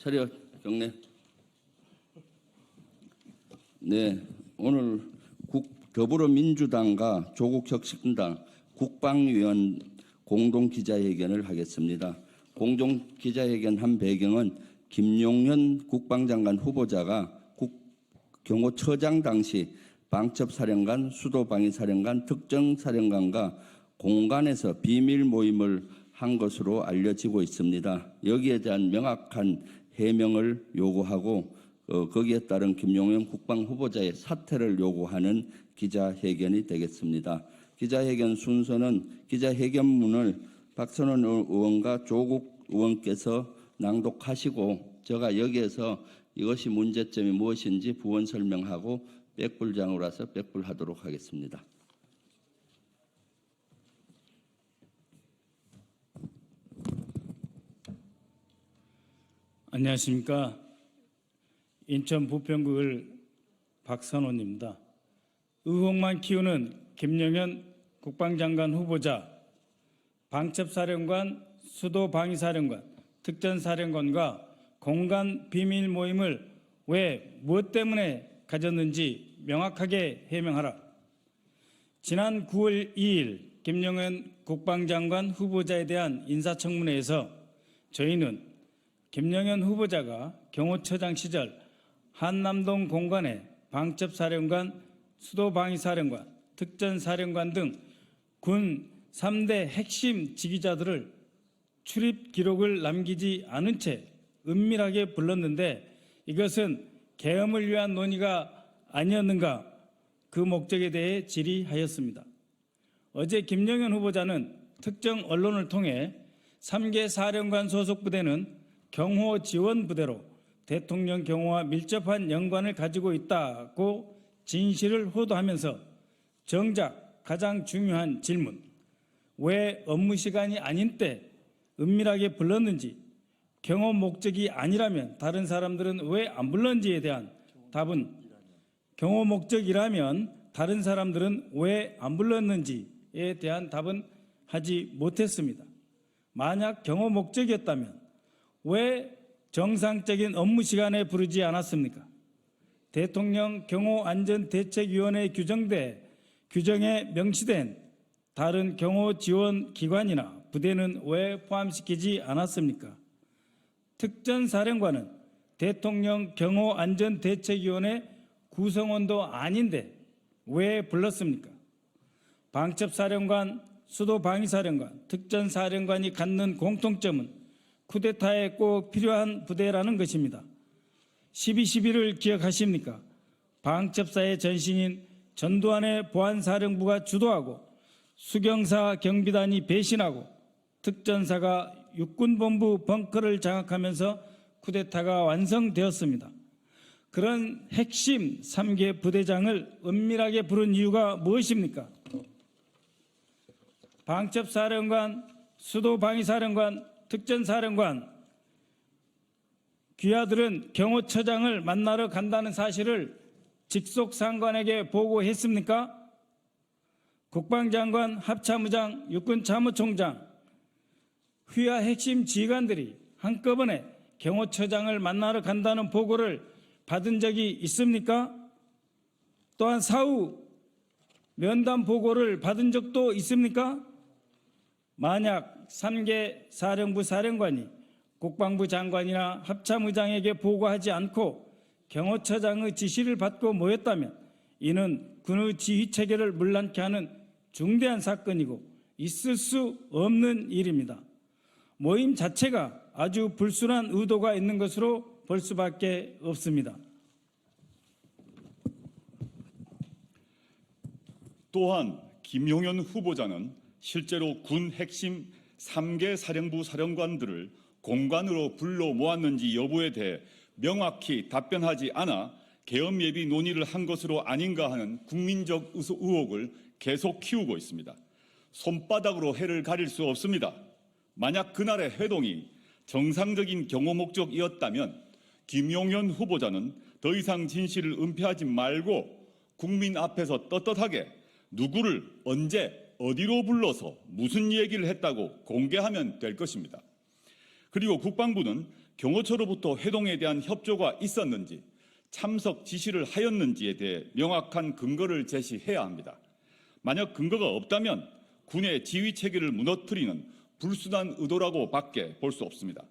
차려 경례. 네, 오늘 더불어민주당과 조국혁신당 국방위원 공동기자회견을 하겠습니다. 공동기자회견 한 배경은 김용현 국방장관 후보자가 경호처장 당시 방첩사령관, 수도방위사령관, 특정사령관과 공간에서 비밀 모임을 한 것으로 알려지고 있습니다. 여기에 대한 명확한 해명을 요구하고 거기에 따른 김용현 국방후보자의 사퇴를 요구하는 기자회견이 되겠습니다. 기자회견 순서는 기자회견문을 박선원 의원과 조국 의원께서 낭독하시고 제가 여기에서 이것이 문제점이 무엇인지 부원 설명하고 백불장으로 와서 백불하도록 하겠습니다. 안녕하십니까. 인천 부평구을 박선원입니다. 의혹만 키우는 김용현 국방장관 후보자, 방첩사령관, 수도방위사령관, 특전사령관과 공간 비밀 모임을 왜 무엇 때문에 가졌는지 명확하게 해명하라. 지난 9월 2일 김용현 국방장관 후보자에 대한 인사청문회에서 저희는 김용현 후보자가 경호처장 시절 한남동 공간에 방첩사령관, 수도방위사령관, 특전사령관 등 군 3대 핵심 지휘자들을 출입 기록을 남기지 않은 채 은밀하게 불렀는데 이것은 계엄을 위한 논의가 아니었는가, 그 목적에 대해 질의하였습니다. 어제 김용현 후보자는 특정 언론을 통해 3개 사령관 소속 부대는 경호 지원 부대로 대통령 경호와 밀접한 연관을 가지고 있다고 진실을 호도하면서 정작 가장 중요한 질문, 왜 업무 시간이 아닌 때 은밀하게 불렀는지, 경호 목적이 아니라면 다른 사람들은 왜 안 불렀는지에 대한 답은, 경호 목적이라면 다른 사람들은 왜 안 불렀는지에 대한 답은 하지 못했습니다. 만약 경호 목적이었다면 왜 정상적인 업무 시간에 부르지 않았습니까? 대통령 경호안전대책위원회 규정에 명시된 다른 경호 지원 기관이나 부대는 왜 포함시키지 않았습니까? 특전사령관은 대통령 경호안전대책위원회 구성원도 아닌데 왜 불렀습니까? 방첩사령관, 수도방위사령관, 특전사령관이 갖는 공통점은 쿠데타에 꼭 필요한 부대라는 것입니다. 12.11을 기억하십니까? 방첩사의 전신인 전두환의 보안사령부가 주도하고 수경사 경비단이 배신하고 특전사가 육군본부 벙커를 장악하면서 쿠데타가 완성되었습니다. 그런 핵심 3개 부대장을 은밀하게 부른 이유가 무엇입니까? 방첩사령관, 수도방위사령관, 특전사령관 귀하들은 경호처장을 만나러 간다는 사실을 직속상관에게 보고했습니까? 국방장관, 합참의장, 육군참모총장, 휘하 핵심 지휘관들이 한꺼번에 경호처장을 만나러 간다는 보고를 받은 적이 있습니까? 또한 사후 면담 보고를 받은 적도 있습니까? 만약 3개 사령부 사령관이 국방부 장관이나 합참의장에게 보고하지 않고 경호처장의 지시를 받고 모였다면 이는 군의 지휘체계를 문란케 하는 중대한 사건이고 있을 수 없는 일입니다. 모임 자체가 아주 불순한 의도가 있는 것으로 볼 수밖에 없습니다. 또한 김용현 후보자는 실제로 군 핵심 3개 사령부 사령관들을 공관으로 불러 모았는지 여부에 대해 명확히 답변하지 않아 계엄 예비 논의를 한 것으로 아닌가 하는 국민적 의혹을 계속 키우고 있습니다. 손바닥으로 해를 가릴 수 없습니다. 만약 그날의 회동이 정상적인 경호 목적이었다면 김용현 후보자는 더 이상 진실을 은폐하지 말고 국민 앞에서 떳떳하게 누구를 언제 어디로 불러서 무슨 얘기를 했다고 공개하면 될 것입니다. 그리고 국방부는 경호처로부터 회동에 대한 협조가 있었는지 참석 지시를 하였는지에 대해 명확한 근거를 제시해야 합니다. 만약 근거가 없다면 군의 지휘 체계를 무너뜨리는 불순한 의도라고 밖에 볼 수 없습니다.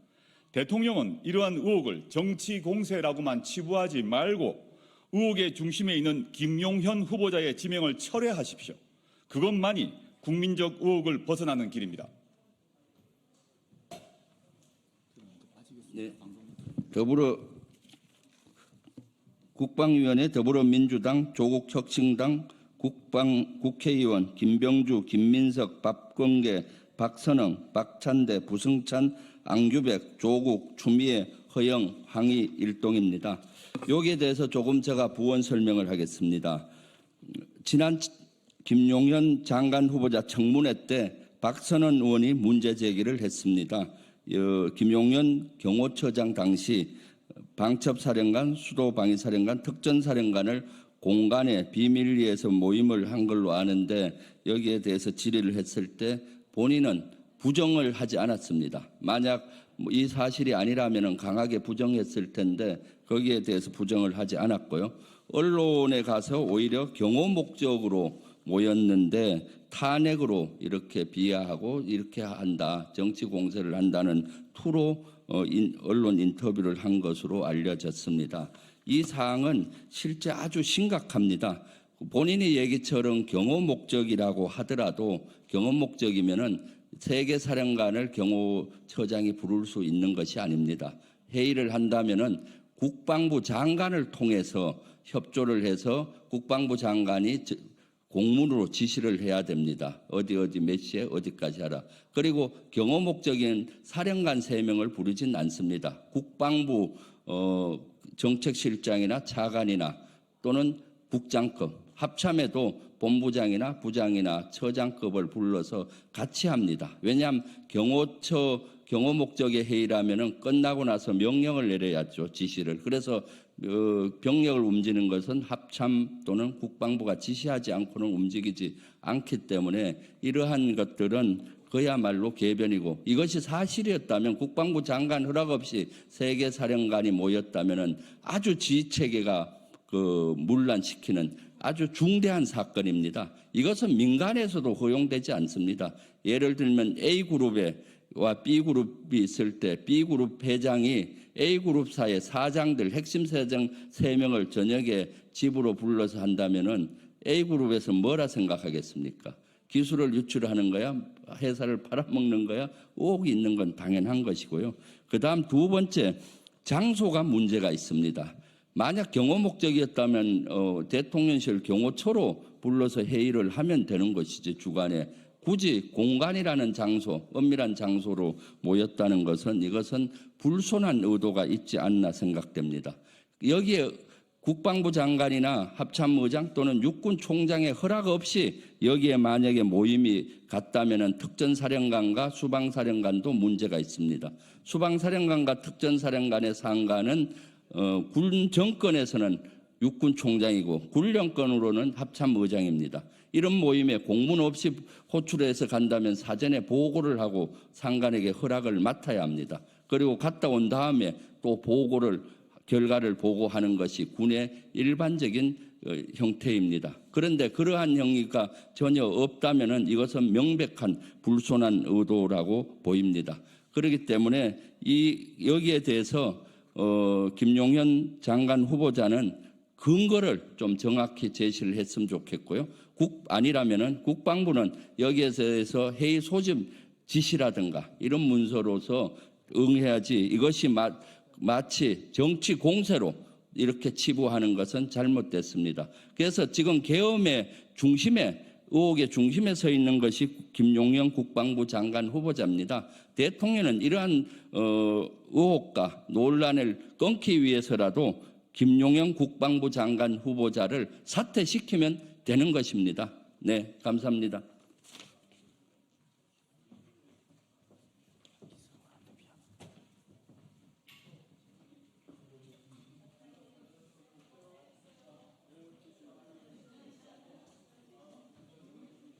대통령은 이러한 의혹을 정치 공세라고만 치부하지 말고 의혹의 중심에 있는 김용현 후보자의 지명을 철회하십시오. 그것만이 국민적 의혹을 벗어나는 길입니다. 네. 국방위원회 더불어민주당, 조국혁신당, 국회의원 김병주, 김민석, 박건계, 박선영, 박찬대, 부승찬, 앙규백, 조국, 추미애, 허영, 황희 일동입니다. 여기에 대해서 조금 제가 부원 설명을 하겠습니다. 지난 김용현 장관 후보자 청문회 때 박선원 의원이 문제 제기를 했습니다. 김용현 경호처장 당시 방첩사령관, 수도방위사령관, 특전사령관을 공간에 비밀리에서 모임을 한 걸로 아는데 여기에 대해서 질의를 했을 때 본인은 부정을 하지 않았습니다. 만약 이 사실이 아니라면 강하게 부정했을 텐데 거기에 대해서 부정을 하지 않았고요. 언론에 가서 오히려 경호 목적으로 모였는데 탄핵으로 이렇게 비하하고 이렇게 한다, 정치 공세를 한다는 투로 언론 인터뷰를 한 것으로 알려졌습니다. 이 사항은 실제 아주 심각합니다. 본인의 얘기처럼 경호 목적이라고 하더라도 경호 목적이면은 세계 사령관을 경호처장이 부를 수 있는 것이 아닙니다. 회의를 한다면은 국방부 장관을 통해서 협조를 해서 국방부 장관이 공문으로 지시를 해야 됩니다. 어디 몇 시에 어디까지 하라. 그리고 경호 목적인 사령관 3명을 부르진 않습니다. 국방부 정책실장이나 차관이나 또는 국장급, 합참에도 본부장이나 부장이나 처장급을 불러서 같이 합니다. 왜냐하면 경호 목적의 회의라면 끝나고 나서 명령을 내려야죠. 지시를. 그래서 병력을 움직이는 것은 합참 또는 국방부가 지시하지 않고는 움직이지 않기 때문에 이러한 것들은 그야말로 개변이고, 이것이 사실이었다면 국방부 장관 허락 없이 세계 사령관이 모였다면 아주 지휘체계가 문란시키는 아주 중대한 사건입니다. 이것은 민간에서도 허용되지 않습니다. 예를 들면 A그룹과 B그룹이 있을 때 B그룹 회장이 A그룹사의 사장들, 핵심 사장 3명을 저녁에 집으로 불러서 한다면은 A그룹에서 뭐라 생각하겠습니까? 기술을 유출하는 거야? 회사를 팔아먹는 거야? 의혹이 있는 건 당연한 것이고요. 그다음 두 번째, 장소가 문제가 있습니다. 만약 경호 목적이었다면 대통령실 경호처로 불러서 회의를 하면 되는 것이지, 주간에 굳이 공간이라는 장소, 엄밀한 장소로 모였다는 것은 이것은 불손한 의도가 있지 않나 생각됩니다. 여기에 국방부 장관이나 합참의장 또는 육군 총장의 허락 없이 여기에 만약에 모임이 갔다면 특전사령관과 수방사령관도 문제가 있습니다. 수방사령관과 특전사령관의 상관은 군 정권에서는 육군 총장이고 군령권으로는 합참의장입니다. 이런 모임에 공문 없이 호출해서 간다면 사전에 보고를 하고 상관에게 허락을 맡아야 합니다. 그리고 갔다 온 다음에 또 결과를 보고하는 것이 군의 일반적인 형태입니다. 그런데 그러한 행위가 전혀 없다면 이것은 명백한 불손한 의도라고 보입니다. 그렇기 때문에 여기에 대해서 김용현 장관 후보자는 근거를 좀 정확히 제시를 했으면 좋겠고요. 아니라면은 국방부는 여기에 대해서 회의 소집 지시라든가 이런 문서로서 응해야지, 이것이 마치 정치 공세로 이렇게 치부하는 것은 잘못됐습니다. 그래서 지금 계엄의 중심에, 의혹의 중심에 서 있는 것이 김용현 국방부 장관 후보자입니다. 대통령은 이러한 의혹과 논란을 끊기 위해서라도 김용현 국방부 장관 후보자를 사퇴시키면 되는 것입니다. 네, 감사합니다.